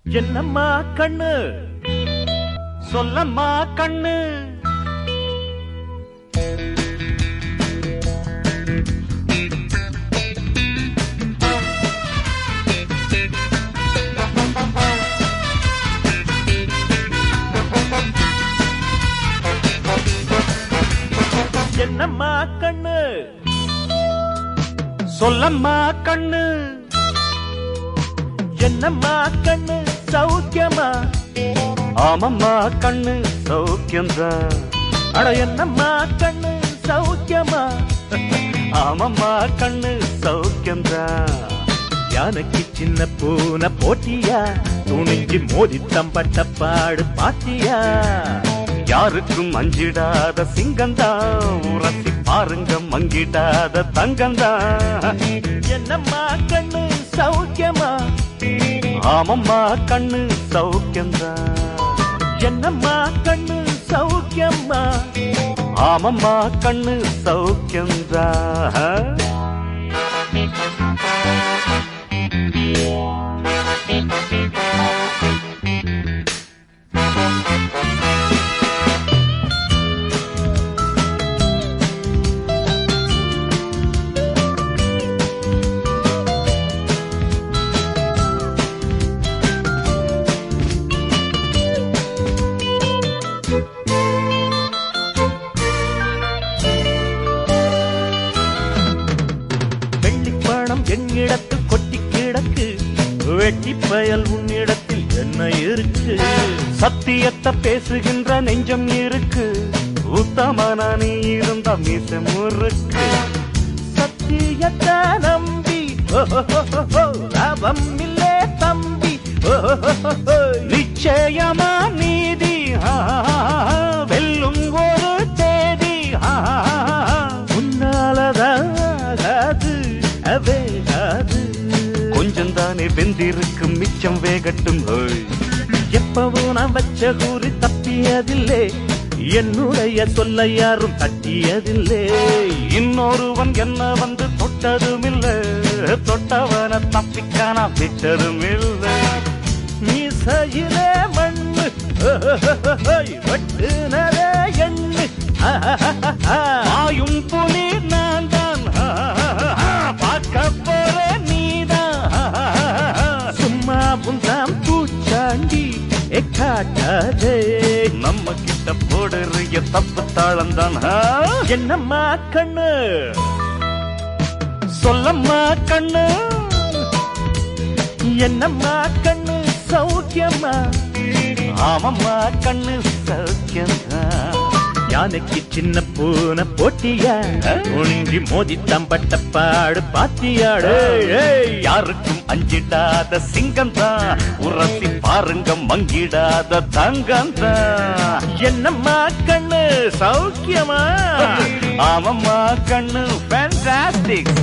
என்னம்மா கண்ணு சொல்லம்மா கண்ணு என்னம்மா கண்ணு சொல்லம்மா கண்ணு என்னம்மா கண்ணு சௌக்கியமா ஆமம்மா கண்ணு சௌக்கியம்தான் அட என்னம்மா கண்ணு சௌக்கியமா ஆமம்மா கண்ணு சௌக்கியம்தான் யானைக்கு சின்ன பூனை போட்டியா துணிஞ்சு மோதி தம்பட்ட பாடு பாத்தியா யாருக்கும் அஞ்சிடாத சிங்கந்தான் உரசி பாருங்க மங்கிடாத தங்கந்தான் என்னம்மா கண்ணு சௌக்கியமா ஆமம்மா கண்ணு சௌக்கியம்தான் என்னம்மா கண்ணு சௌக்கியம்மா ஆமம்மா கண்ணு சௌக்கியம்தான் என்னிடத்து கொட்டி கிடக்கு வெட்டி பயல் உன்னிடத்தில் என்ன இருக்கு சத்தியத்தை பேசுகின்ற நெஞ்சம் இருக்கு உத்தமனா நீ இருந்த மீச முறுக்கு சத்தியத்தை நம்பி லாபம் இல்லே தம்பி நிச்சயமா நீதி வெல்லும் ஒரு தேதி உன்னாலதான் வேகாது கொஞ்சம் தானே வெந்திருக்கும் மிச்சம் வேகட்டும் எப்பவும் நான் வச்ச கூறி தப்பியதில்லை என்னுடைய சொல்ல யாரும் தட்டியதில்லை இன்னொருவன் என்ன வந்து தொட்டதும் இல்லை தொட்டவன தப்பிக்கான விட்டதும் இல்லை மீசையிலே மண்ணு வெட்டுனதே எண்ணு ஆயும் புலி நான் தான் சும்மா புந்தாம் பூச்சாண்டி எக்காட்டாதே நம்ம கிட்ட போடுறிய தப்பு தாளந்தான் என்னம்மா கண்ணு சொல்லம்மா கண்ணு என்னம்மா கண்ணு சௌக்கியமா ஆமம்மா கண்ணு சௌக்கியம்தான் யானைக்கு சின்ன பூனை போட்டியா ஒழுங்கி மோதி தம்பட்ட பாடு பாத்தியாடு யாருக்கும் அஞ்சிடாத சிங்கம்தான் உரசி பாருங்க மங்கிடாத தங்கம்தான் என்னம்மா கண்ணு சௌக்கியமா ஆமம்மா கண்ணு ஃபேண்டாஸ்டிக்